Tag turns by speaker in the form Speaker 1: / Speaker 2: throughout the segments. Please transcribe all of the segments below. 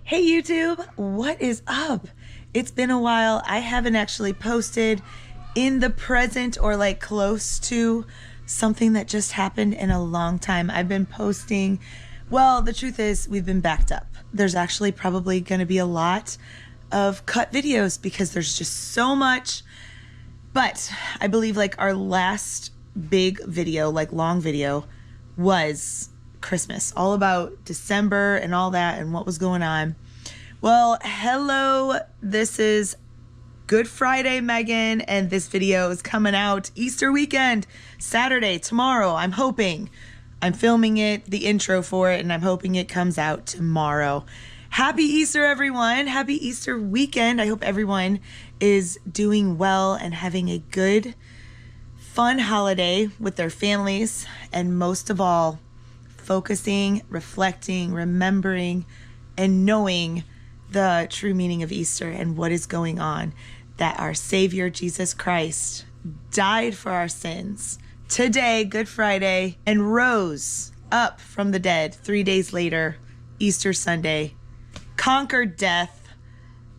Speaker 1: Hey YouTube, what is up? It's been a while. I haven't actually posted in the present or like close to something that just happened in a long time. I've been posting, well, the truth is we've been backed up. There's actually probably going to be a lot of cut videos because there's just so much. But I believe like our last big video, like long video, was Christmas, all about December and all that and what was going on. Well, hello, this is Good Friday, Megan, and this video is coming out Easter weekend, Saturday, tomorrow. I'm hoping. I'm filming it, the intro for it, and I'm hoping it comes out tomorrow. Happy Easter, everyone. Happy Easter weekend. I hope everyone is doing well and having a good, fun holiday with their families, and most of all, focusing, reflecting, remembering, and knowing the true meaning of Easter and what is going on, that our Savior, Jesus Christ, died for our sins today, Good Friday, and rose up from the dead 3 days later, Easter Sunday, conquered death,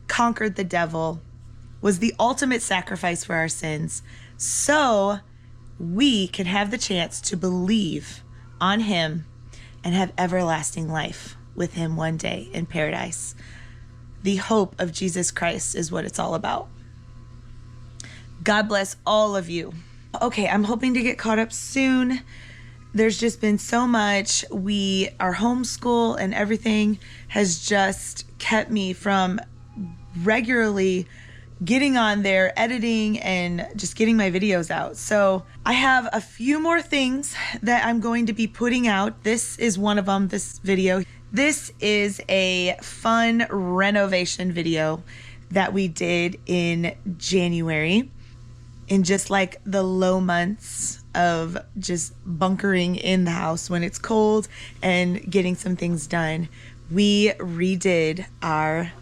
Speaker 1: conquered the devil, was the ultimate sacrifice for our sins, so we can have the chance to believe on him and have everlasting life with him one day in paradise. The hope of Jesus Christ is what it's all about. God bless all of you. Okay, I'm hoping to get caught up soon. There's just been so much. Our homeschool and everything has just kept me from regularly getting on there, editing, and just getting my videos out. So I have a few more things that I'm going to be putting out. This is one of them, this video. This is a fun renovation video that we did in January, in just like the low months of just bunkering in the house when it's cold and getting some things done. We redid our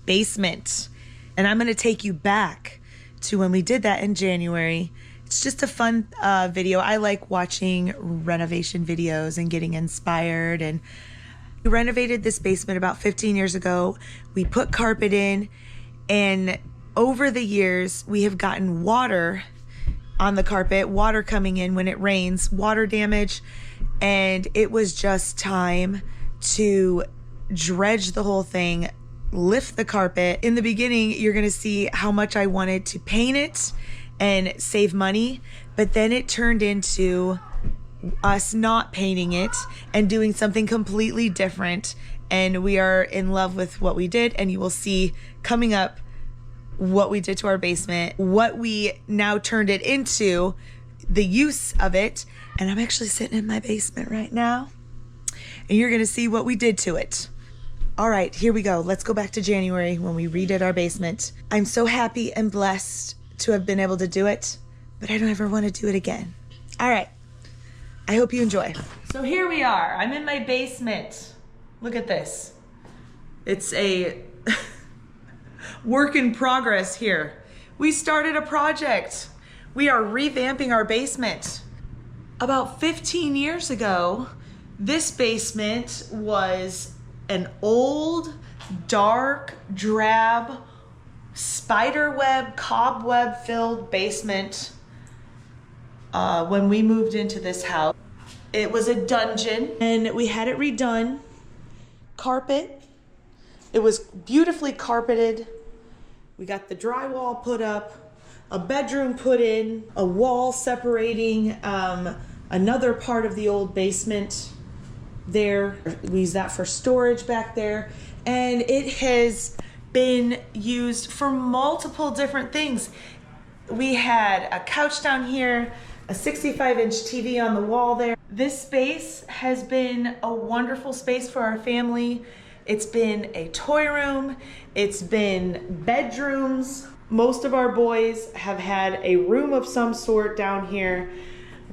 Speaker 1: basement. And I'm going to take you back to when we did that in January. It's just a fun video. I like watching renovation videos and getting inspired. And we renovated this basement about 15 years ago. We put carpet in, and over the years, we have gotten water on the carpet, water coming in when it rains, water damage. And it was just time to dredge the whole thing, lift the carpet. In the beginning, you're going to see how much I wanted to paint it and save money, but then it turned into us not painting it and doing something completely different. And we are in love with what we did, and you will see coming up what we did to our basement, what we now turned it into, the use of it. And I'm actually sitting in my basement right now, and you're going to see what we did to it. All right, here we go. Let's go back to January when we redid our basement. I'm so happy and blessed to have been able to do it, but I don't ever want to do it again. All right, I hope you enjoy. So here we are. I'm in my basement. Look at this. It's a work in progress here. We started a project. We are revamping our basement. About 15 years ago, this basement was an old, dark, drab, spiderweb, cobweb-filled basement. When we moved into this house, it was a dungeon, and we had it redone. Carpet. It was beautifully carpeted. We got the drywall put up, a bedroom put in, a wall separating another part of the old basement there. We use that for storage back there, and it has been used for multiple different things. We had a couch down here, a 65-inch TV on the wall there. This space has been a wonderful space for our family. It's been a toy room, it's been bedrooms. Most of our boys have had a room of some sort down here.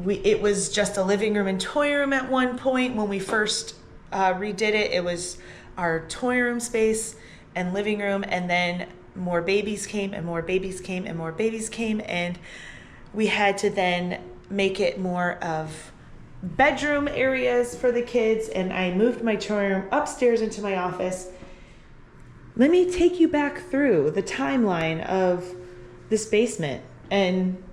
Speaker 1: It was just a living room and toy room at one point. When we first redid it, it was our toy room space and living room, and then more babies came and more babies came and more babies came, and we had to then make it more of bedroom areas for the kids, and I moved my toy room upstairs into my office. Let me take you back through the timeline of this basement and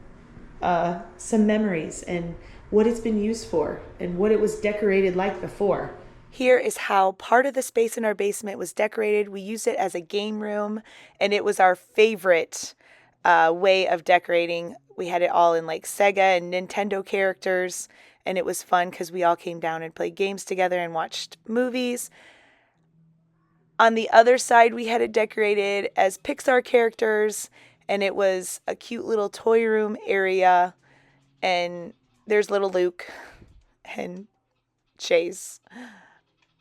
Speaker 1: some memories and what it's been used for and what it was decorated like before. Here is how part of the space in our basement was decorated. We used it as a game room, and it was our favorite way of decorating. We had it all in like Sega and Nintendo characters, and it was fun because we all came down and played games together and watched movies. On the other side, we had it decorated as Pixar characters, and it was a cute little toy room area, and there's little Luke and Chase.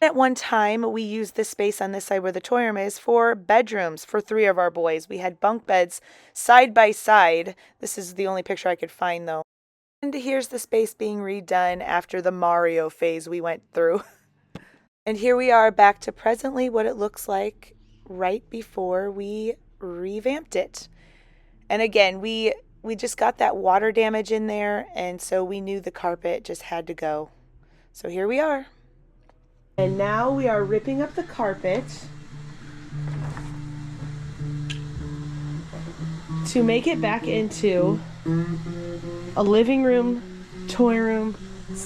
Speaker 1: At one time, we used this space on this side where the toy room is for bedrooms for 3 of our boys. We had bunk beds side by side. This is the only picture I could find, though. And here's the space being redone after the Mario phase we went through. And here we are back to presently what it looks like right before we revamped it. And again, we just got that water damage in there, and so we knew the carpet just had to go. So here we are. And now we are ripping up the carpet to make it back into a living room, toy room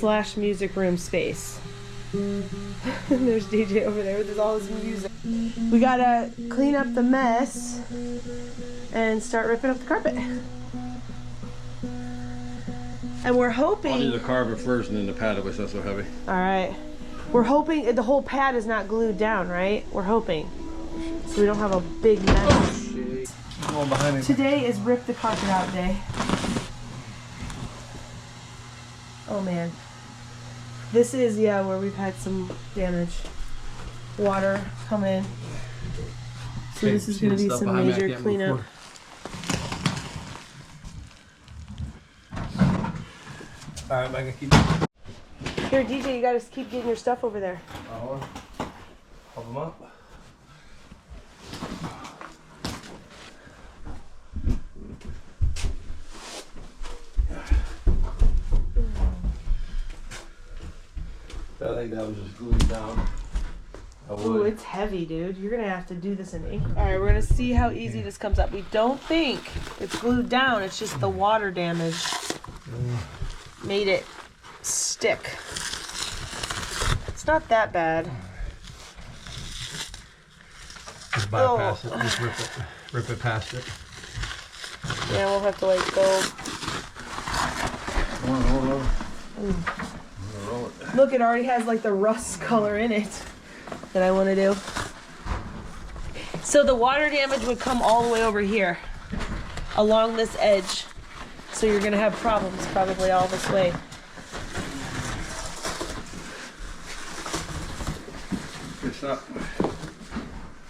Speaker 1: / music room space. There's DJ over there with all his music. We gotta clean up the mess and start ripping up the carpet. And we're hoping...
Speaker 2: I'll do the carpet first and then the pad if it's not so heavy.
Speaker 1: Alright. We're hoping the whole pad is not glued down, right? We're hoping. So we don't have a big mess.
Speaker 2: Oh, behind me.
Speaker 1: Today is rip the carpet out day. Oh man. This is, yeah, where we've had some damage. Water come in. So this is going to be some major cleanup.
Speaker 2: Alright, I'm gonna keep...
Speaker 1: Here, DJ, you gotta keep getting your stuff over there.
Speaker 2: Hold on. Hold them up. I think that was just glued down.
Speaker 1: Ooh, it's heavy, dude. You're gonna have to do this in ink. Alright, we're gonna see how easy this comes up. We don't think it's glued down, it's just the water damage made it stick. It's not that bad.
Speaker 2: Just bypass it, just rip it past it.
Speaker 1: Yeah, we'll have to like go.
Speaker 2: Hold on.
Speaker 1: Look, it already has like the rust color in it that I want to do. So the water damage would come all the way over here along this edge. So you're gonna have problems probably all this way.
Speaker 2: Good stuff.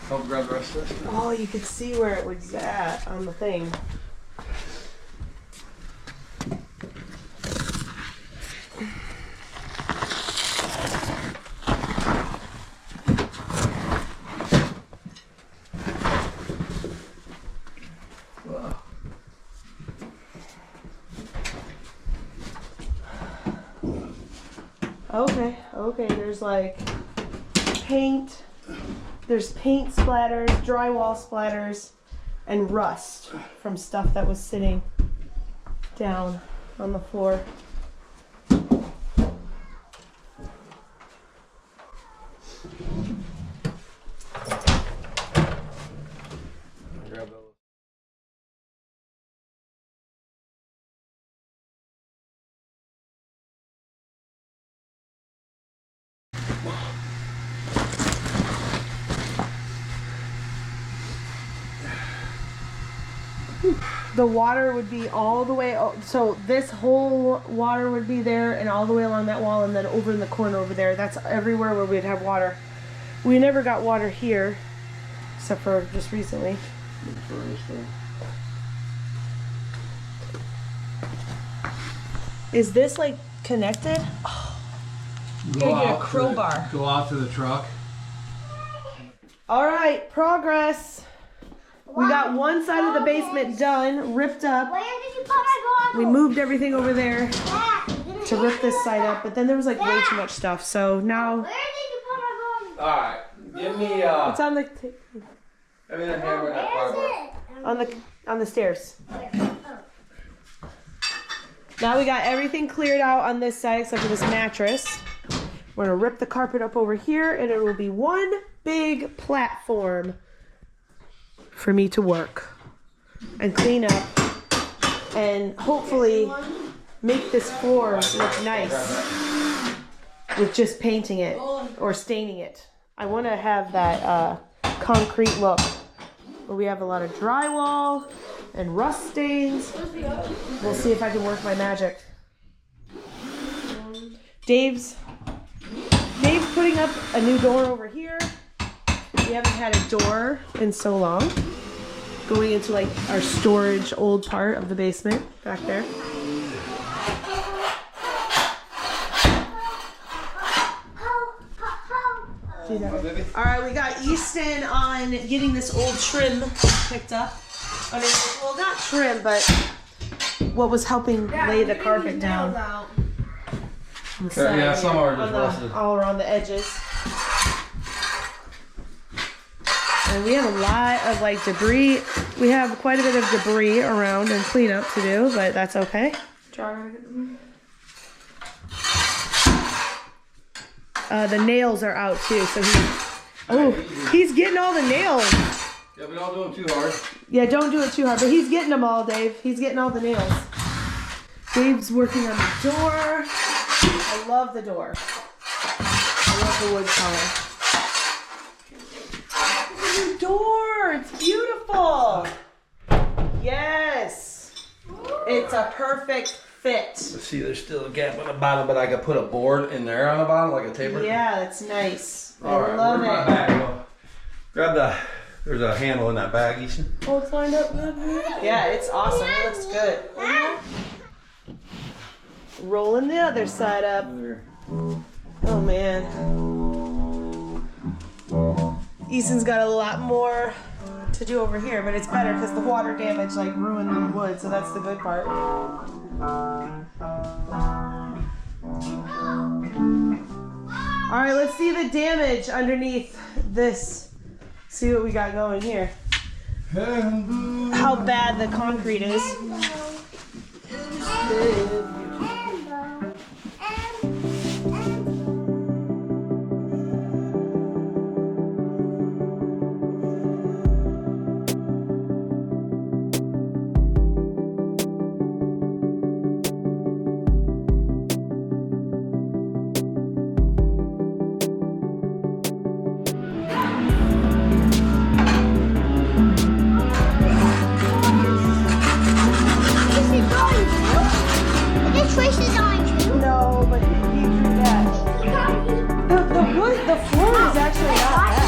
Speaker 2: Help grab the rest of this.
Speaker 1: Oh, you could see where it was at on the thing. Okay, there's like paint, there's paint splatters, drywall splatters, and rust from stuff that was sitting down on the floor.
Speaker 2: Grab those.
Speaker 1: The water would be all the way, so this whole water would be there and all the way along that wall and then over in the corner over there. That's everywhere where we'd have water. We never got water here, except for just recently. Is this like connected? Oh, you gotta get a crowbar.
Speaker 2: Go out to the truck.
Speaker 1: All right, progress. We got one side of the basement done, ripped up.
Speaker 3: Where did you put my bottle?
Speaker 1: We moved everything over there to rip this side up, but then there was like way too much stuff. So now
Speaker 3: Where did you put my bottle?
Speaker 2: Alright, give me
Speaker 1: it's on the
Speaker 2: I mean, a hammer in that firewall.
Speaker 3: On the stairs. Now we got everything cleared out on this side except for this mattress. We're gonna rip the carpet up over here and it will be one big platform for me to work and clean up and hopefully make this floor look nice with just painting it or staining it. I want to have that concrete look where we have a lot of drywall and rust stains. We'll see if I can work my magic. Dave's putting up a new door over here. We haven't had a door in so long. Going into like our storage old part of the basement back there. All right, we got Easton on getting this old trim picked up. I mean, well, not trim, but what was helping lay the carpet down. On the side
Speaker 2: Yeah, some
Speaker 3: here,
Speaker 2: are just rusted.
Speaker 3: all around the edges. And we have a lot of like debris. We have quite a bit of debris around and cleanup to do, but that's okay. The nails are out too, so he's getting all the nails.
Speaker 2: Yeah, but don't do them too hard.
Speaker 3: Yeah, don't do it too hard, but he's getting them all, Dave. He's getting all the nails. Dave's working on the door. I love the door. I love the wood color. The door, it's beautiful. Yes, it's a perfect fit.
Speaker 2: Let's see, there's still a gap on the bottom, but I could put a board in there on the bottom, like a table.
Speaker 3: Yeah, that's nice.
Speaker 2: All
Speaker 3: I
Speaker 2: right,
Speaker 3: love
Speaker 2: where's my
Speaker 3: it.
Speaker 2: bag? Go. Grab there's a handle in that bag, Easton.
Speaker 3: Oh, it's lined up good. Yeah, it's awesome. It looks good. Rolling the other side up. Oh man. Easton's got a lot more to do over here, but it's better because the water damage like ruined the wood, so that's the good part. All right, let's see the damage underneath this. See what we got going here. How bad the concrete is. No, but he drew that. The wood, the floor is actually not bad.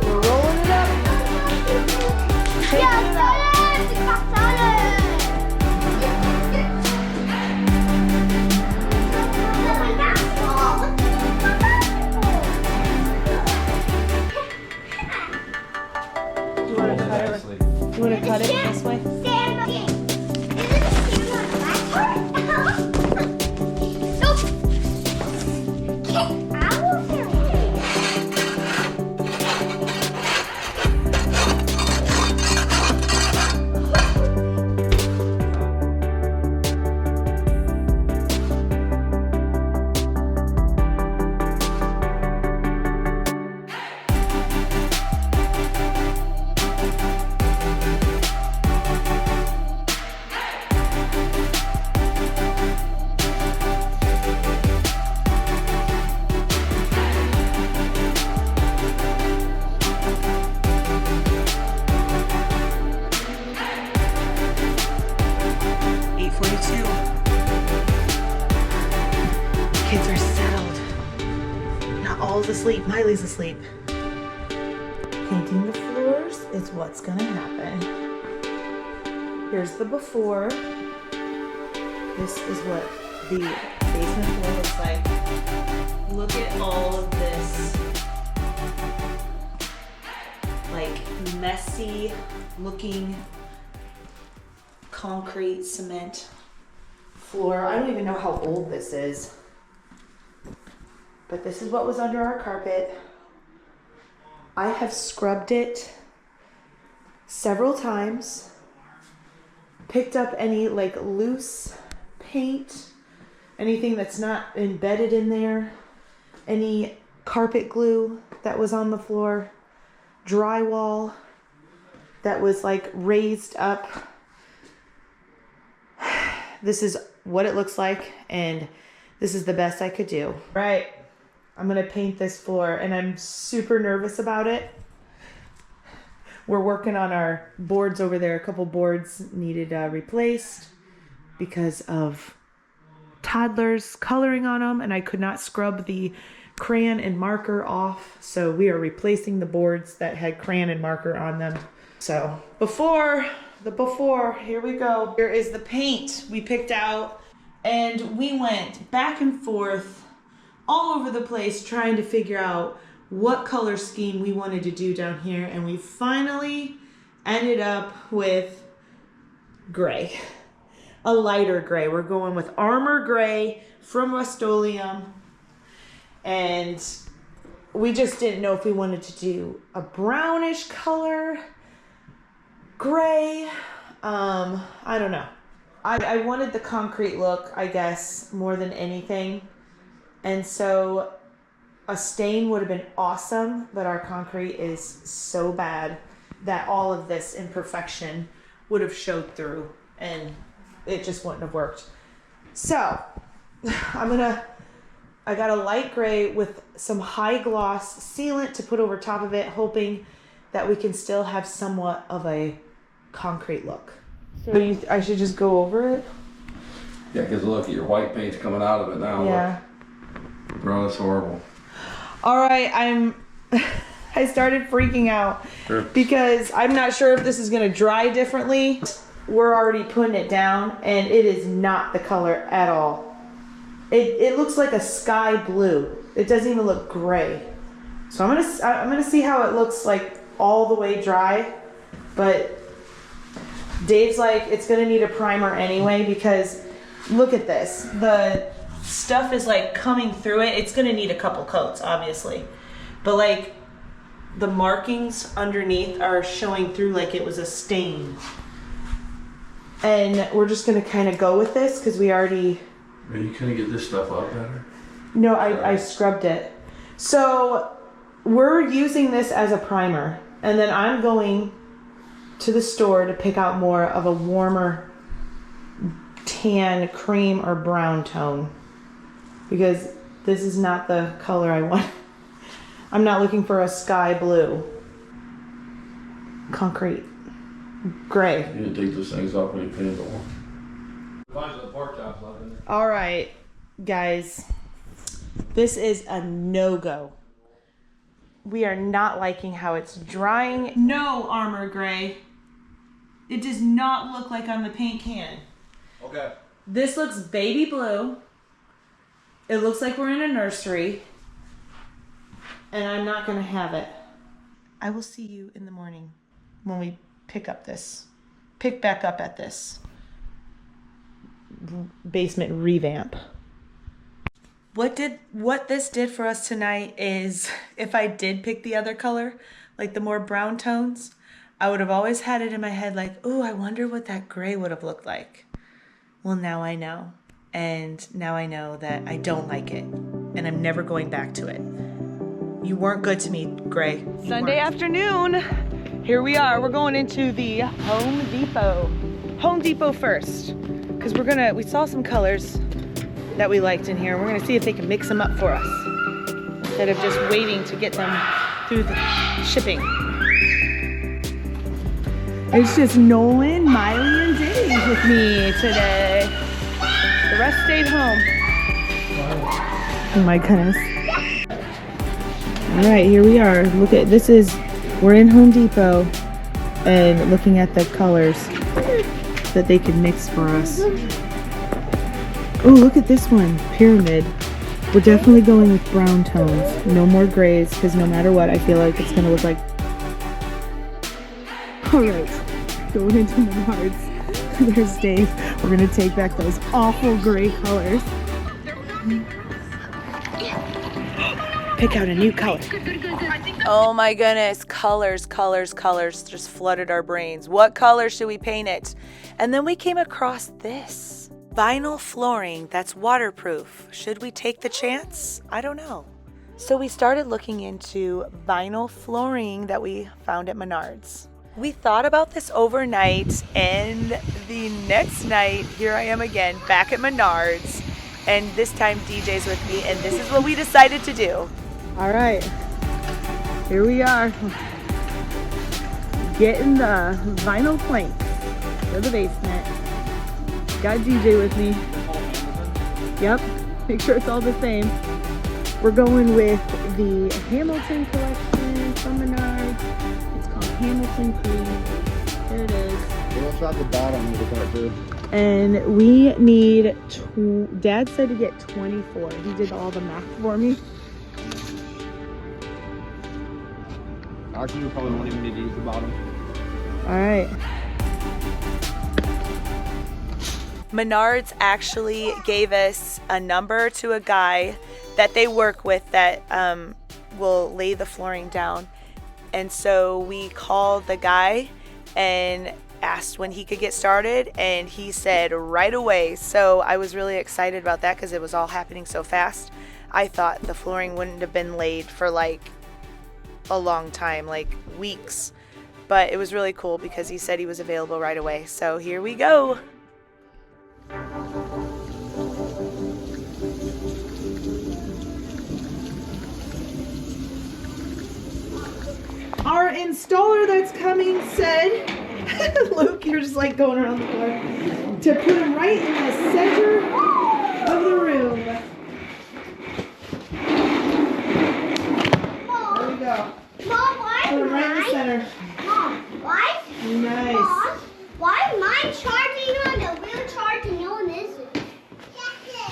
Speaker 3: We're rolling it up. Taking it out. You want to cut it this way? Kids are settled. Not all's asleep. Miley's asleep. Painting the floors is what's gonna happen. Here's the before. This is what the basement floor looks like. Look at all of this, like, messy looking concrete cement floor. I don't even know how old this is. But this is what was under our carpet. I have scrubbed it several times. Picked up any like loose paint, anything that's not embedded in there, any carpet glue that was on the floor, drywall that was like raised up. This is what it looks like, and this is the best I could do. Right, I'm gonna paint this floor, and I'm super nervous about it. We're working on our boards over there. A couple boards needed replaced because of toddlers coloring on them, and I could not scrub the crayon and marker off, so we are replacing the boards that had crayon and marker on them. So before, here we go. Here is the paint we picked out, and we went back and forth all over the place trying to figure out what color scheme we wanted to do down here, and we finally ended up with gray, a lighter gray. We're going with Armor Gray from Rust-Oleum, and we just didn't know if we wanted to do a brownish color, gray. I don't know. I wanted the concrete look, I guess, more than anything, and so a stain would have been awesome, but our concrete is so bad that all of this imperfection would have showed through, and it just wouldn't have worked. So I got a light gray with some high gloss sealant to put over top of it, hoping that we can still have somewhat of a concrete look. So I should just go over it?
Speaker 2: Yeah, because look, your white paint's coming out of it now.
Speaker 3: Yeah.
Speaker 2: Look. Bro, that's horrible.
Speaker 3: All right, I started freaking out because I'm not sure if this is gonna dry differently. We're already putting it down, and it is not the color at all. It looks like a sky blue. It doesn't even look gray. So I'm gonna see how it looks like all the way dry, but Dave's like, it's gonna need a primer anyway, because look at this. The stuff is like coming through it. It's gonna need a couple coats, obviously, but like the markings underneath are showing through like it was a stain. And we're just gonna kind of go with this because we already...
Speaker 2: You couldn't get this stuff out better?
Speaker 3: No, I scrubbed it. So we're using this as a primer, and then I'm going to the store to pick out more of a warmer tan, cream, or brown tone, because this is not the color I want. I'm not looking for a sky blue. Concrete. Gray.
Speaker 2: You need to take those things off when you paint them.
Speaker 3: All right, guys. This is a no-go. We are not liking how it's drying. No, Armor Gray. It does not look like on the paint can.
Speaker 2: Okay.
Speaker 3: This looks baby blue. It looks like we're in a nursery. And I'm not going to have it. I will see you in the morning when we pick back up at this basement revamp. What this did for us tonight is, if I did pick the other color, like the more brown tones, I would have always had it in my head like, oh, I wonder what that gray would have looked like. Well, now I know. And now I know that I don't like it. And I'm never going back to it. You weren't good to me, Gray. Sunday afternoon. Here we are. We're going into the Home Depot. Home Depot first. Because we saw some colors that we liked in here. We're gonna see if they can mix them up for us instead of just waiting to get them through the shipping. It's just Nolan, Miley, and Dave with me today. The rest stayed home. Oh my goodness. All right, here we are. Look at this. We're in Home Depot and looking at the colors that they can mix for us. Oh, look at this one, Pyramid. We're definitely going with brown tones. No more grays, because no matter what, I feel like it's gonna look like... All right, going into Menards. There's Dave. We're gonna take back those awful gray colors. Pick out a new color.
Speaker 1: Oh my goodness, colors just flooded our brains. What color should we paint it? And then we came across this. Vinyl flooring that's waterproof. Should we take the chance? I don't know. So we started looking into vinyl flooring that we found at Menards. We thought about this overnight, and the next night, here I am again, back at Menards, and this time DJ's with me, and this is what we decided to do.
Speaker 3: All right, here we are, getting the vinyl planks for the basement. Got DJ with me. Yep, make sure it's all the same. We're going with the Hamilton collection from Menards. It's called Hamilton Cream. There it is.
Speaker 2: We'll shot the bottom of the part too.
Speaker 3: And we need, Dad said to get 24. He did all the math for me.
Speaker 2: Actually, we probably won't even need to use the bottom.
Speaker 3: All right.
Speaker 1: Menards actually gave us a number to a guy that they work with that will lay the flooring down. And so we called the guy and asked when he could get started, and he said right away. So I was really excited about that because it was all happening so fast. I thought the flooring wouldn't have been laid for like a long time, like weeks. But it was really cool because he said he was available right away. So here we go.
Speaker 3: Our installer that's coming said, Luke, you're just like going around the floor, to put him right in the center of the room. There we go.
Speaker 4: Mom, why
Speaker 3: Put him right in the center.
Speaker 4: Mom, why?
Speaker 3: Nice.
Speaker 4: Mom, why am I charging on the wheel charge and no one isn't?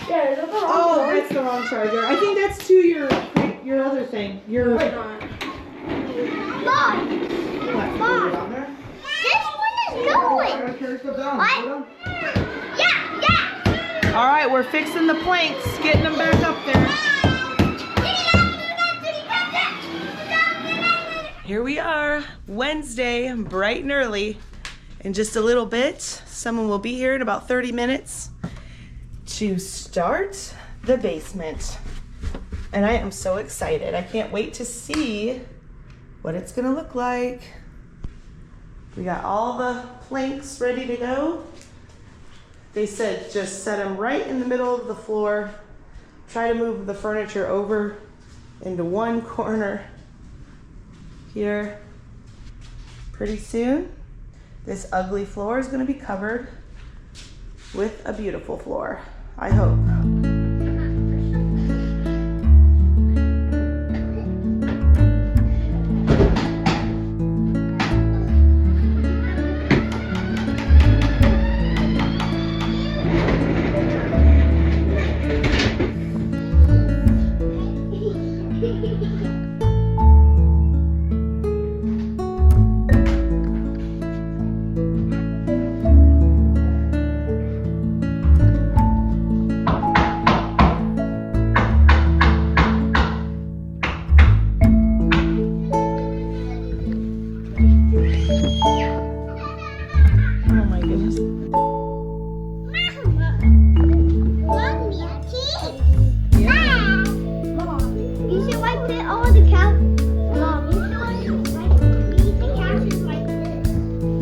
Speaker 3: Oh, that's the wrong charger. I think that's to your other thing. Your
Speaker 4: Mom,
Speaker 3: what?
Speaker 4: Mom, this one is going. What? Yeah.
Speaker 3: All right, we're fixing the planks, getting them back up there.
Speaker 1: Here we are, Wednesday, bright and early. In just a little bit, someone will be here in about 30 minutes to start the basement. And I am so excited. I can't wait to see what it's gonna look like. We got all the planks ready to go. They said just set them right in the middle of the floor. Try to move the furniture over into one corner here. Pretty soon, this ugly floor is gonna be covered with a beautiful floor, I hope.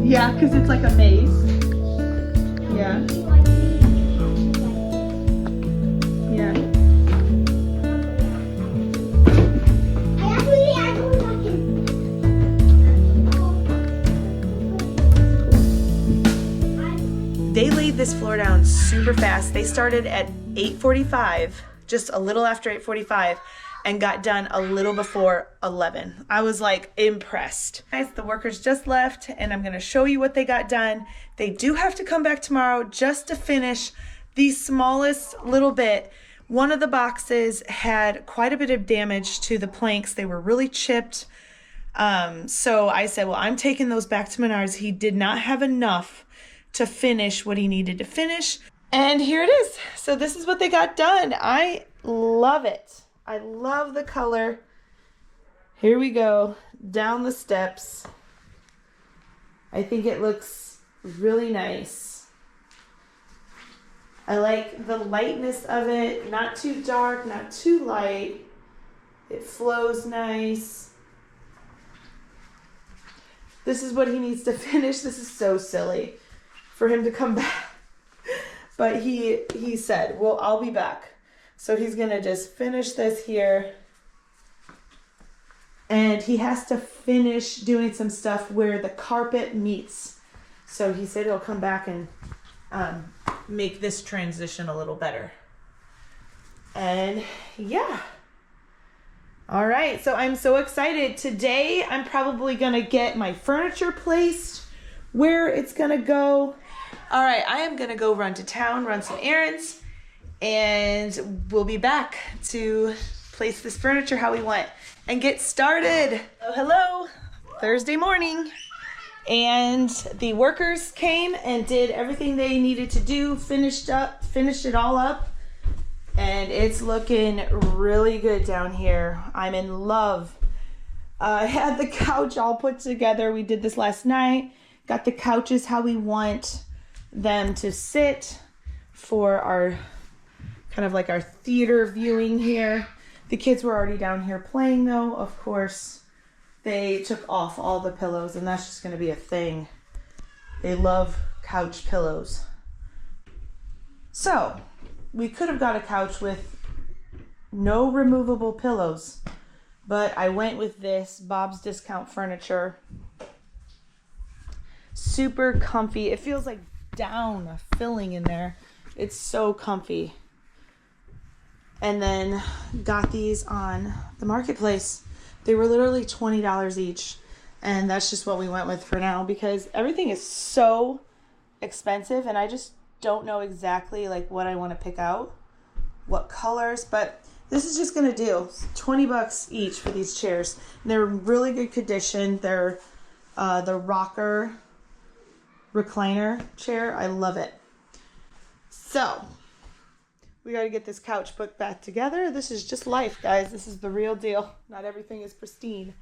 Speaker 1: Yeah, because it's like a maze. Yeah. Yeah. They laid this floor down super fast. They started at 8:45, just a little after 8:45, and got done a little before 11. I was like impressed. Guys, the workers just left, and I'm gonna show you what they got done. They do have to come back tomorrow just to finish the smallest little bit. One of the boxes had quite a bit of damage to the planks. They were really chipped. So I said, well, I'm taking those back to Menards. He did not have enough to finish what he needed to finish. And here it is. So this is what they got done. I love it. I love the color. Here we go, down the steps. I think it looks really nice. I like the lightness of it, not too dark, not too light. It flows nice. This is what he needs to finish. This is so silly for him to come back. But he said, well, I'll be back. So he's gonna just finish this here. And he has to finish doing some stuff where the carpet meets. So he said he'll come back and make this transition a little better. And yeah. All right, so I'm so excited. Today, I'm probably gonna get my furniture placed where it's gonna go. All right, I am gonna go run to town, run some errands, and we'll be back to place this furniture how we want and get started. Oh, hello, Thursday morning. And the workers came and did everything they needed to do, finished it all up. And it's looking really good down here. I'm in love. I had the couch all put together. We did this last night. Got the couches how we want them to sit for our kind of like our theater viewing here. The kids were already down here playing though, of course. They took off all the pillows and that's just gonna be a thing. They love couch pillows. So, we could have got a couch with no removable pillows, but I went with this Bob's Discount Furniture. Super comfy. It feels like down filling in there. It's so comfy. And then got these on the marketplace. They were literally $20 each. And that's just what we went with for now because everything is so expensive and I just don't know exactly like what I want to pick out, what colors, but this is just gonna do $20 each for these chairs. They're in really good condition. They're the rocker recliner chair. I love it. So we got to get this couch put back together. This is just life, guys. This is the real deal. Not everything is pristine.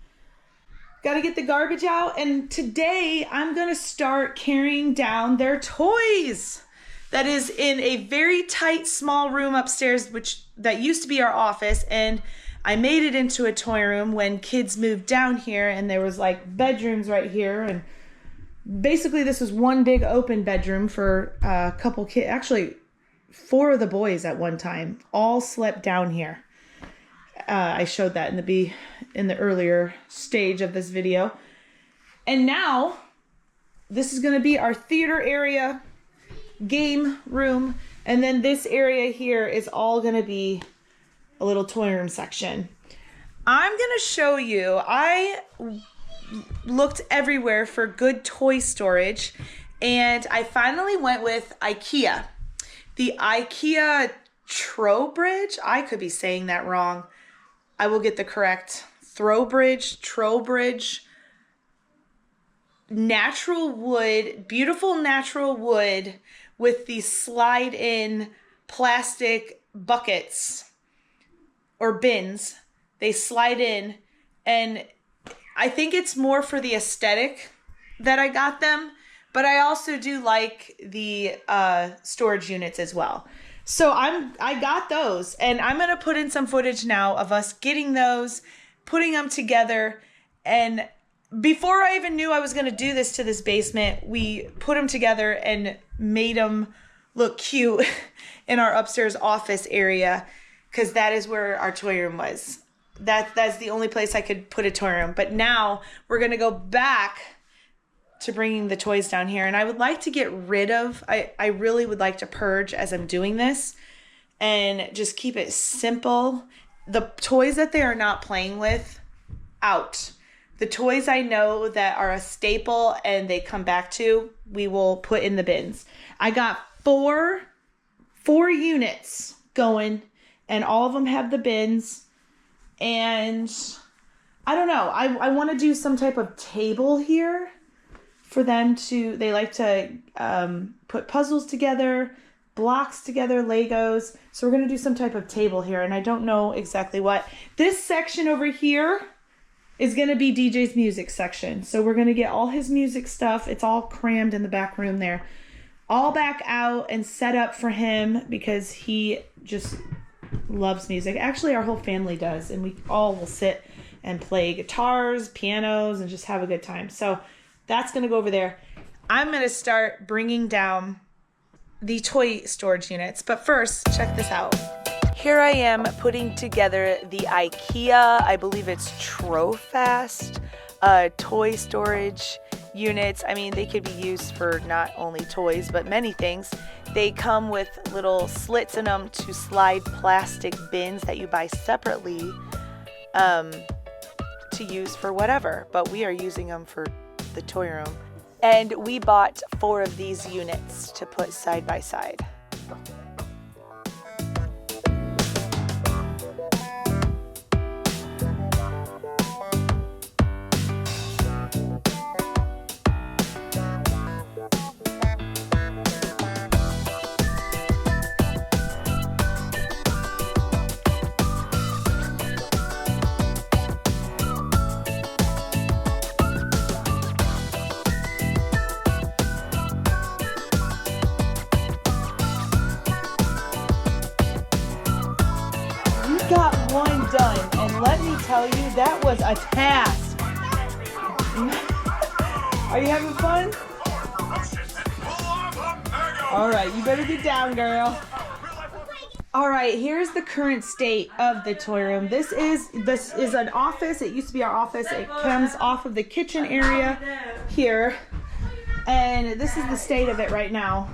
Speaker 1: Got to get the garbage out. And today I'm going to start carrying down their toys. That is in a very tight, small room upstairs, that used to be our office. And I made it into a toy room when kids moved down here and there was like bedrooms right here. And basically this was one big open bedroom for a couple kids. Actually, 4 of the boys at one time all slept down here. I showed that in the earlier stage of this video. And now this is going to be our theater area, game room, and then this area here is all going to be a little toy room section. I'm going to show you, I looked everywhere for good toy storage and I finally went with IKEA. The IKEA Trowbridge, I could be saying that wrong. I will get the correct. Trowbridge, natural wood, beautiful natural wood with these slide-in plastic buckets or bins. They slide in, and I think it's more for the aesthetic that I got them. But I also do like the storage units as well. So I got those and I'm going to put in some footage now of us getting those, putting them together. And before I even knew I was going to do this to this basement, we put them together and made them look cute in our upstairs office area because that is where our toy room was. That's the only place I could put a toy room. But now we're going to go back to bringing the toys down here. And I would like to get rid of, I really would like to purge as I'm doing this and just keep it simple. The toys that they are not playing with, out. The toys I know that are a staple and they come back to, we will put in the bins. I got four units going and all of them have the bins. And I don't know, I want to do some type of table here
Speaker 3: for them to, they like to put puzzles together, blocks together, Legos. So we're going to do some type of table here, and I don't know exactly what. This section over here is going to be DJ's music section. So we're going to get all his music stuff. It's all crammed in the back room there. All back out and set up for him because he just loves music. Actually, our whole family does, and we all will sit and play guitars, pianos, and just have a good time. So that's going to go over there. I'm going to start bringing down the toy storage units. But first, check this out. Here I am putting together the IKEA, I believe it's Trofast, toy storage units. I mean, they could be used for not only toys, but many things. They come with little slits in them to slide plastic bins that you buy separately to use for whatever. But we are using them for the toy room. And we bought 4 of these units to put side by side. Got one done, and let me tell you, that was a task. Are you having fun? All right, you better get down, girl. All right, here's the current state of the toy room. This is an office. It used to be our office. It comes off of the kitchen area here, and this is the state of it right now.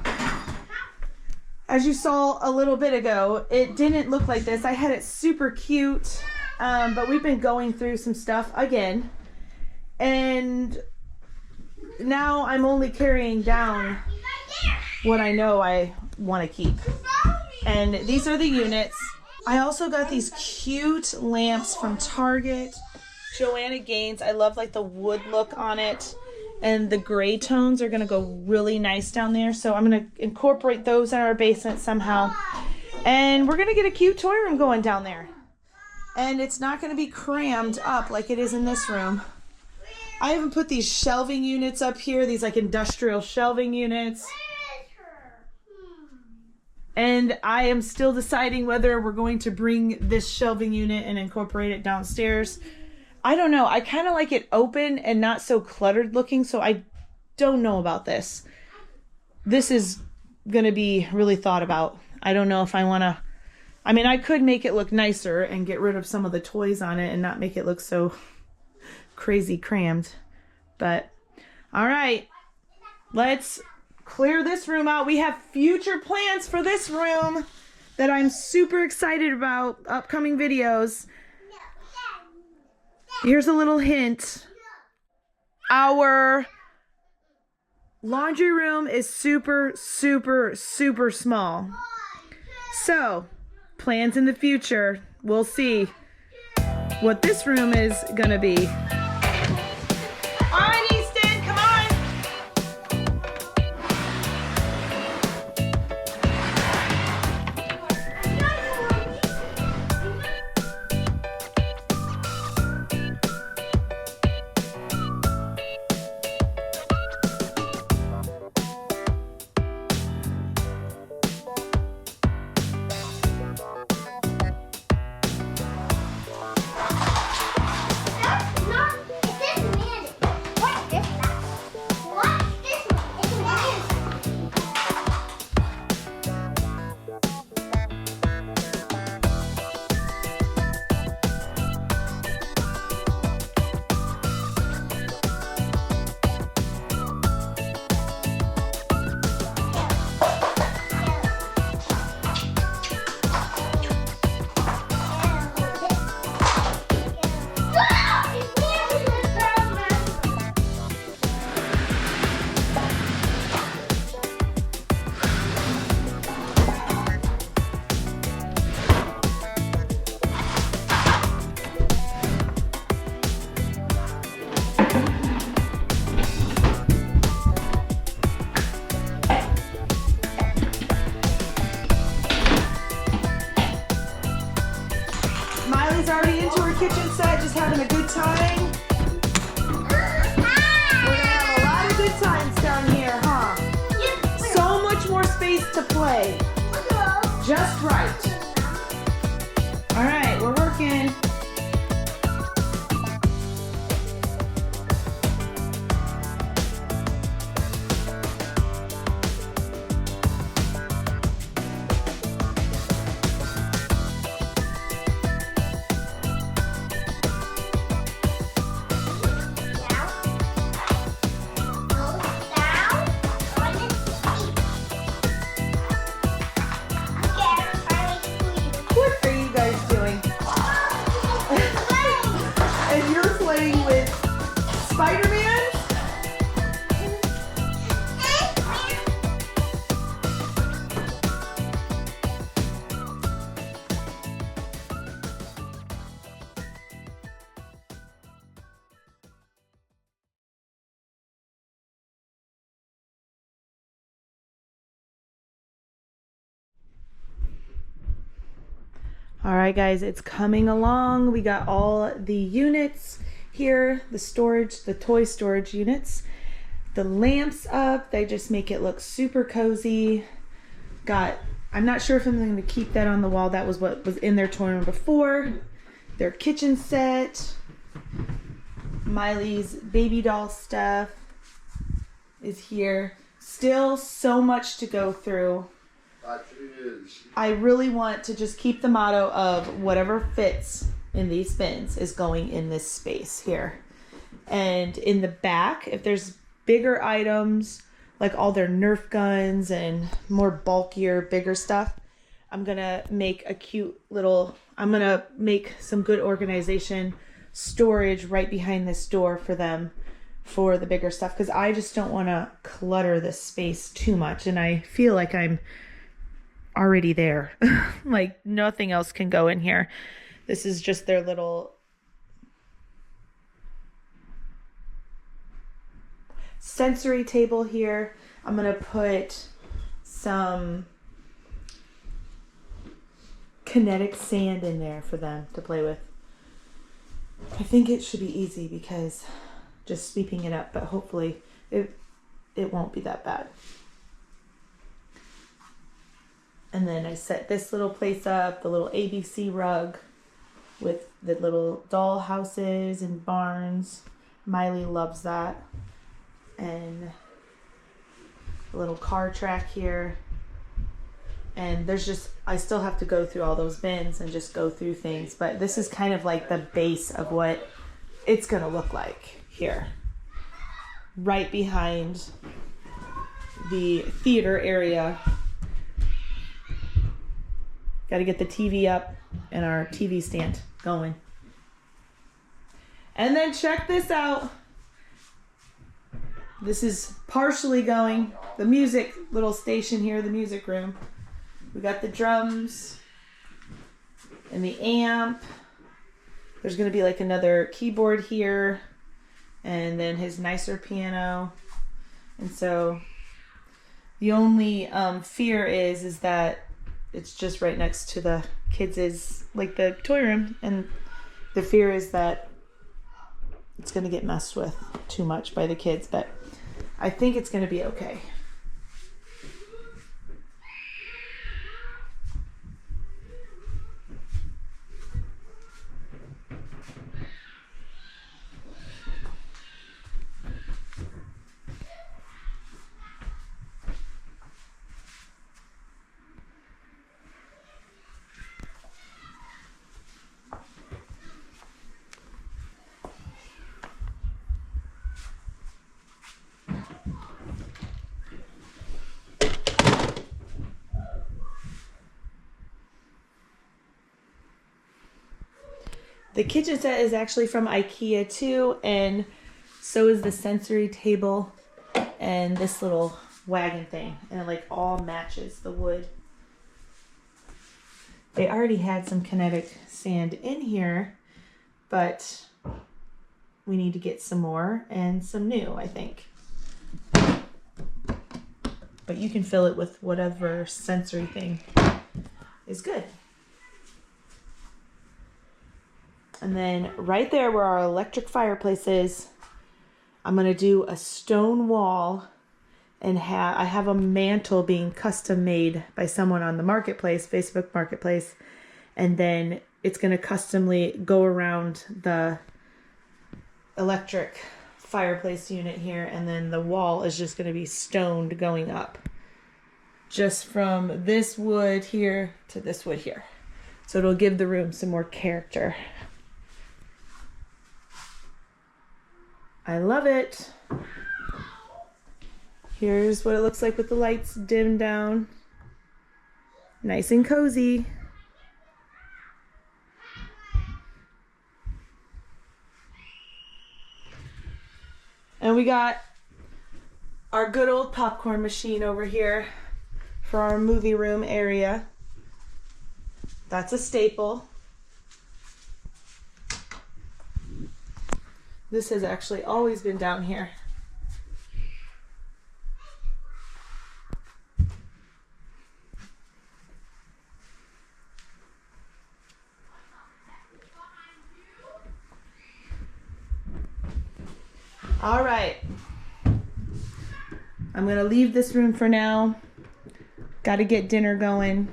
Speaker 3: As you saw a little bit ago, it didn't look like this. I had it super cute, but we've been going through some stuff again. And now I'm only carrying down what I know I want to keep. And these are the units. I also got these cute lamps from Target. Joanna Gaines. I love like the wood look on it. And the gray tones are going to go really nice down there. So I'm going to incorporate those in our basement somehow. And we're going to get a cute toy room going down there. And it's not going to be crammed up like it is in this room. I haven't put these shelving units up here. These like industrial shelving units. And I am still deciding whether we're going to bring this shelving unit and incorporate it downstairs. I don't know. I kind of like it open and not so cluttered looking, so I don't know about this. This is going to be really thought about. I don't know if I want to... I mean, I could make it look nicer and get rid of some of the toys on it and not make it look so crazy crammed. But, all right. Let's clear this room out. We have future plans for this room that I'm super excited about. Upcoming videos. Here's a little hint. Our laundry room is super, super, super small. So, plans in the future. We'll see what this room is gonna be. All right, Easton, come on.
Speaker 4: That's not
Speaker 3: kitchen set, just having a good time. We're gonna have a lot of good times down here, huh? So much more space to play. Just right. All right, we're working. What are you guys doing? And you're playing with Spider-Man? All right, guys, it's coming along. We got all the units here, the storage, the toy storage units. The lamps up, they just make it look super cozy. I'm not sure if I'm going to keep that on the wall. That was what was in their toy room before. Their kitchen set. Miley's baby doll stuff is here. Still so much to go through. I really want to just keep the motto of whatever fits in these bins is going in this space here. And in the back, if there's bigger items, like all their Nerf guns and more bulkier, bigger stuff, I'm going to make I'm going to make some good organization storage right behind this door for them for the bigger stuff. Because I just don't want to clutter this space too much. And I feel like I'm already there. Like nothing else can go in here. This is just their little sensory table here. I'm gonna put some kinetic sand in there for them to play with. I think it should be easy because just sweeping it up, but hopefully it won't be that bad. And then I set this little place up, the little ABC rug with the little doll houses and barns. Miley loves that. And a little car track here. And I still have to go through all those bins and just go through things. But this is kind of like the base of what it's going to look like here. Right behind the theater area. Got to get the TV up and our TV stand going. And then check this out. This is partially going. The music little station here, the music room. We got the drums and the amp. There's going to be like another keyboard here. And then his nicer piano. And so the only fear is that it's just right next to the kids' like the toy room, and the fear is that it's going to get messed with too much by the kids, but I think it's going to be okay. The kitchen set is actually from IKEA too, and so is the sensory table and this little wagon thing, and it like all matches the wood. They already had some kinetic sand in here, but we need to get some more and some new, I think. But you can fill it with whatever sensory thing is good. And then right there where our electric fireplace is, I'm going to do a stone wall and I have a mantle being custom made by someone on the marketplace, Facebook Marketplace. And then it's going to customly go around the electric fireplace unit here. And then the wall is just going to be stoned going up. Just from this wood here to this wood here. So it'll give the room some more character. I love it. Here's what it looks like with the lights dimmed down. Nice and cozy. And we got our good old popcorn machine over here for our movie room area. That's a staple. This has actually always been down here. All right. I'm going to leave this room for now. Got to get dinner going.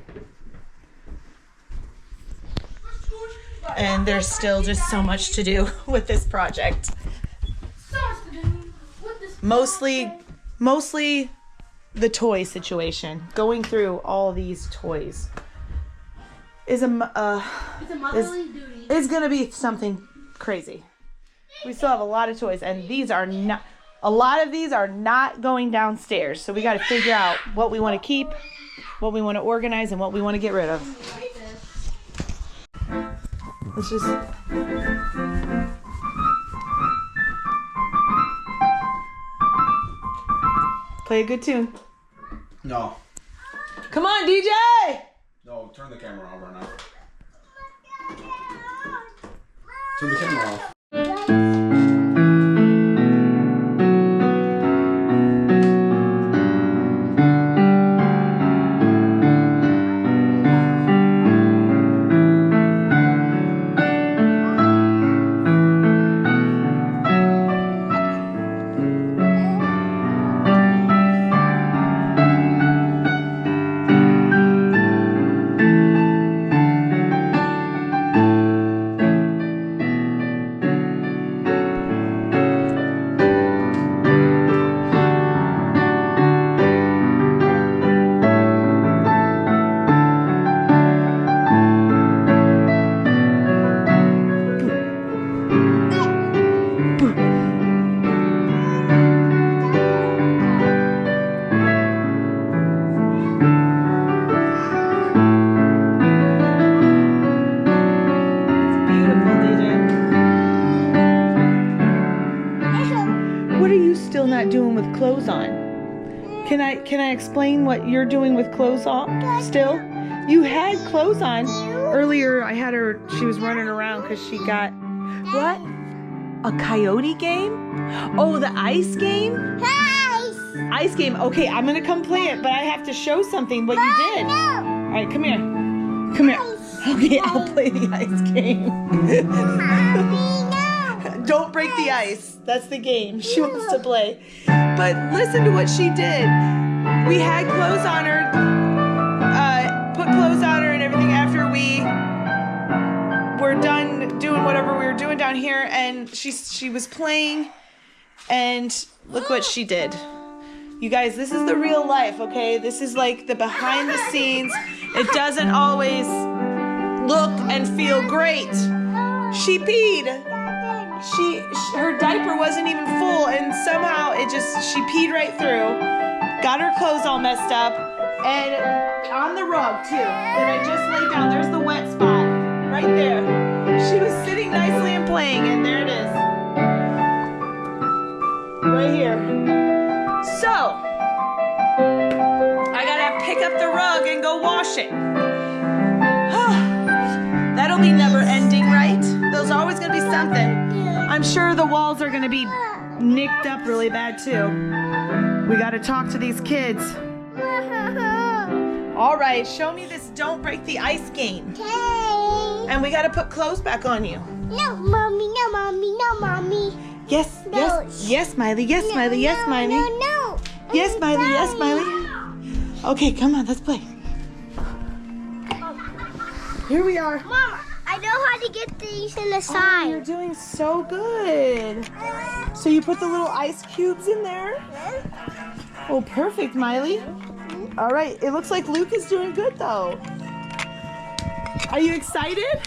Speaker 3: And there's still just so much to do with this project. Mostly the toy situation. Going through all these toys is
Speaker 4: It's a motherly duty.
Speaker 3: It's gonna be something crazy. We still have a lot of toys, and these are not. A lot of these are not going downstairs. So we got to figure out what we want to keep, what we want to organize, and what we want to get rid of. Let's just... play a good tune.
Speaker 2: No.
Speaker 3: Come on, DJ!
Speaker 2: No, turn the camera over now. Turn the camera off.
Speaker 3: Doing with clothes on. Can I explain what you're doing with clothes on still? You had clothes on earlier. I had her, she was running around because she got what? A coyote game? Oh, the ice game? Ice game. Okay, I'm gonna come play it, but I have to show something what you did. All right, come here. Come here. Okay, I'll play the ice game. Don't break the ice. That's the game she wants to play. But listen to what she did. We had clothes on her, put clothes on her and everything after we were done doing whatever we were doing down here, and she was playing, and look what she did. You guys, this is the real life, okay? This is like the behind the scenes. It doesn't always look and feel great. She peed. Her diaper wasn't even full, and somehow she peed right through, got her clothes all messed up, and on the rug too that I just laid down. There's the wet spot right there. She was sitting nicely and playing, and there it is right here. So I gotta pick up the rug and go wash it. That'll be never ending, right? There's always gonna be something. I'm sure the walls are gonna be nicked up really bad too. We gotta talk to these kids. All right, show me this don't break the ice game. And we gotta put clothes back on you.
Speaker 4: No, mommy, no, mommy, no, mommy.
Speaker 1: Yes,
Speaker 4: No.
Speaker 1: yes, yes, Miley, yes, Miley, yes,
Speaker 4: No,
Speaker 1: Miley.
Speaker 4: No, no.
Speaker 1: Yes, Miley, yes, Miley. Okay, come on, let's play. Here we are.
Speaker 4: Mom, I know how to get these in the
Speaker 1: Oh, you're
Speaker 4: side.
Speaker 1: doing so good. So you put the little ice cubes in there? Oh, perfect, Miley. All right, it looks like Luke is doing good though. Are you excited?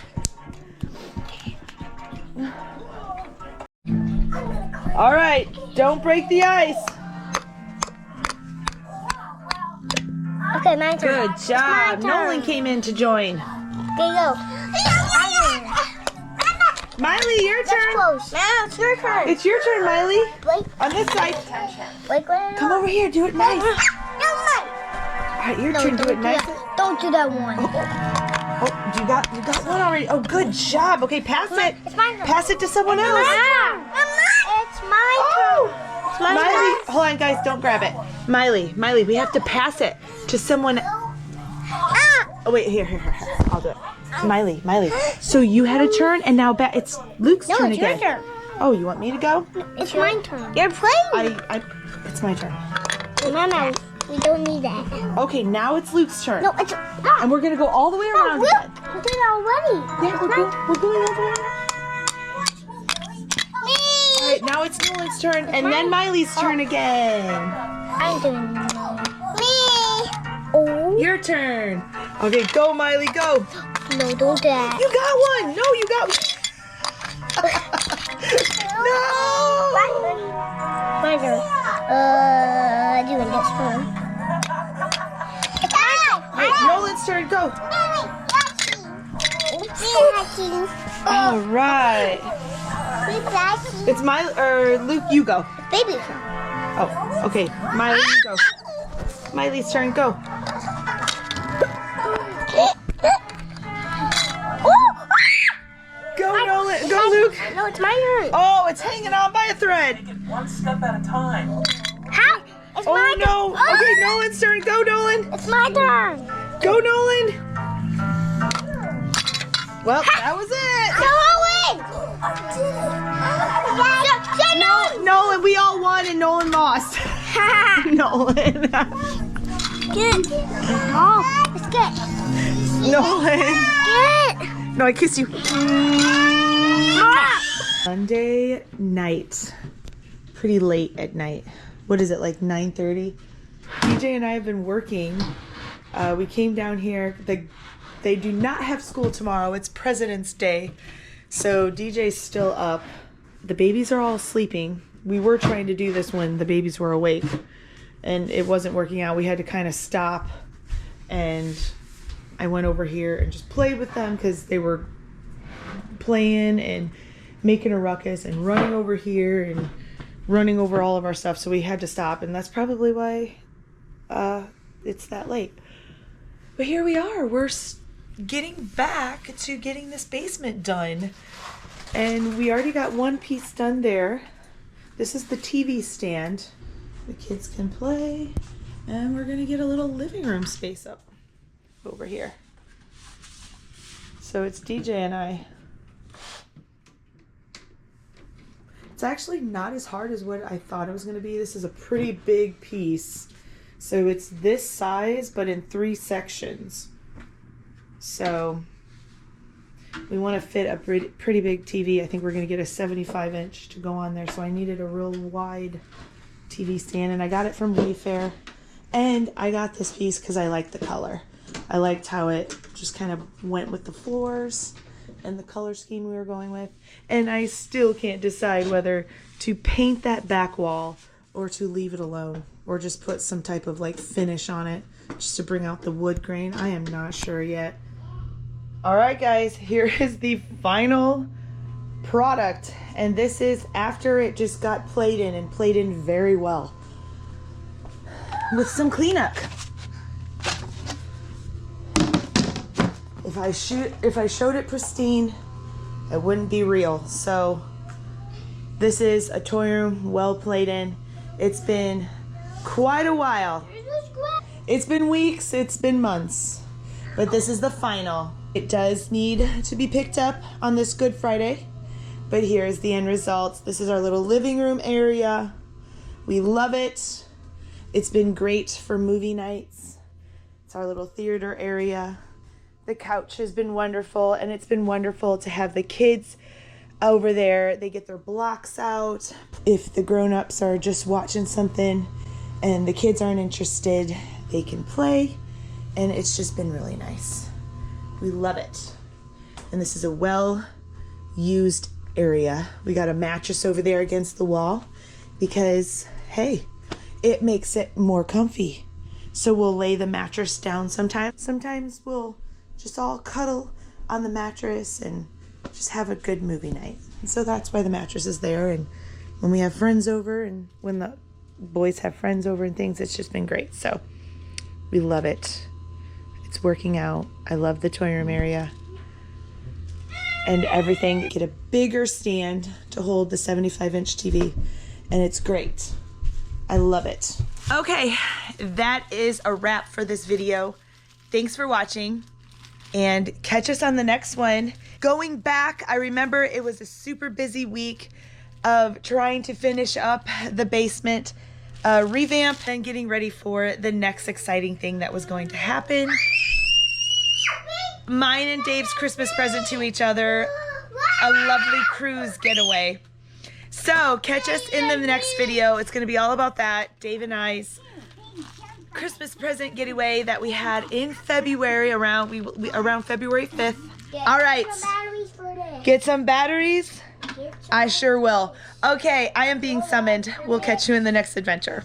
Speaker 1: All right, don't break the ice.
Speaker 4: Okay, my turn.
Speaker 1: Good job. Nolan came in to join.
Speaker 4: There you go.
Speaker 1: Miley, your
Speaker 4: That's
Speaker 1: turn.
Speaker 4: close. Now it's your turn.
Speaker 1: It's your turn, Miley.
Speaker 4: Blake,
Speaker 1: On this side.
Speaker 4: Blake,
Speaker 1: Come over here, do it nice.
Speaker 4: No,
Speaker 1: All right, your turn, do it nice.
Speaker 4: Don't do that one.
Speaker 1: Oh, you got one already. Oh, good job. Okay, pass it.
Speaker 4: It's my turn.
Speaker 1: Pass it to someone else.
Speaker 4: It's my
Speaker 1: Oh.
Speaker 4: turn. It's my
Speaker 1: Miley,
Speaker 4: turn.
Speaker 1: hold on, guys, don't grab it. Miley, we have to pass it to someone. Oh wait, here. I'll do it. Miley. So you had a turn, and now it's Luke's
Speaker 4: No,
Speaker 1: turn
Speaker 4: it's your
Speaker 1: again.
Speaker 4: turn.
Speaker 1: Oh, you want me to go?
Speaker 4: It's my turn. You're playing.
Speaker 1: It's my turn.
Speaker 4: Mama, we don't need that.
Speaker 1: Okay, now it's Luke's turn.
Speaker 4: No, it's
Speaker 1: And we're gonna go all the way around
Speaker 4: Luke,
Speaker 1: again.
Speaker 4: we did it already.
Speaker 1: Yeah, we're going all the way around.
Speaker 4: Me.
Speaker 1: All right, now it's Nolan's turn, and then Miley's turn again.
Speaker 4: I'm doing me. Oh.
Speaker 1: Your turn. Okay, go, Miley, go.
Speaker 4: No, don't do that.
Speaker 1: You got one. No, you got No.
Speaker 4: My turn. Doing this one.
Speaker 1: Wait, Nolan's turn, go. All right. It's Luke, you go.
Speaker 4: Baby.
Speaker 1: Oh, okay. Miley, you go. Miley's turn, go. Go, Nolan. Go, Luke.
Speaker 4: No, it's my turn.
Speaker 1: Oh, it's hanging on by a thread.
Speaker 5: One step at a time.
Speaker 4: How? It's
Speaker 1: Oh,
Speaker 4: my
Speaker 1: no.
Speaker 4: turn.
Speaker 1: Okay, Nolan's turn. Go, Nolan.
Speaker 4: It's my turn.
Speaker 1: Go, Nolan. Well, that was it.
Speaker 4: No,
Speaker 1: Nolan, we all won and Nolan lost. Nolan.
Speaker 4: Good. Oh, it's good.
Speaker 1: Nolan.
Speaker 4: Good.
Speaker 1: No, I kiss you. Monday night. Pretty late at night. What is it, like 9:30? DJ and I have been working. We came down here. They do not have school tomorrow. It's President's Day. So DJ's still up. The babies are all sleeping. We were trying to do this when the babies were awake, and it wasn't working out. We had to kind of stop, and I went over here and just played with them because they were playing and making a ruckus and running over here and running over all of our stuff. So we had to stop, and that's probably why it's that late. But here we are. We're getting back to getting this basement done. And we already got one piece done there. This is the TV stand. The kids can play. And we're going to get a little living room space up over here. So it's DJ and I. It's actually not as hard as what I thought it was going to be. This is a pretty big piece. So it's this size, but in 3 sections. So we want to fit a pretty big TV. I think we're going to get a 75-inch to go on there. So I needed a real wide TV stand, and I got it from Wayfair. And I got this piece because I liked the color. I liked how it just kind of went with the floors and the color scheme we were going with. And I still can't decide whether to paint that back wall or to leave it alone, or just put some type of like finish on it just to bring out the wood grain. I am not sure yet. All right, guys, here is the final product. And this is after it just got played in, and played in very well with some cleanup. If I showed it pristine, it wouldn't be real. So this is a toy room well played in. It's been quite a while. It's been weeks, it's been months. But this is the final. It does need to be picked up on this Good Friday, but here's the end results. This is our little living room area. We love it. It's been great for movie nights. It's our little theater area. The couch has been wonderful, and it's been wonderful to have the kids over there. They get their blocks out. If the grown-ups are just watching something and the kids aren't interested, they can play, and it's just been really nice. We love it. And this is a well-used area. We got a mattress over there against the wall because, hey, it makes it more comfy. So we'll lay the mattress down sometimes. Sometimes we'll just all cuddle on the mattress and just have a good movie night. And so that's why the mattress is there. And when we have friends over and when the boys have friends over and things, it's just been great. So we love it. It's working out. I love the toy room area and everything. Get a bigger stand to hold the 75-inch TV, and it's great. I love it. Okay, that is a wrap for this video. Thanks for watching, and catch us on the next one. Going back, I remember it was a super busy week of trying to finish up the basement revamp and getting ready for the next exciting thing that was going to happen. Mine and Dave's Christmas present to each other, a lovely cruise getaway. So catch us in the next video. It's going to be all about that. Dave and I's Christmas present getaway that we had in February, around February 5th. All right. Get some batteries? I sure will. Okay, I am being summoned. We'll catch you in the next adventure.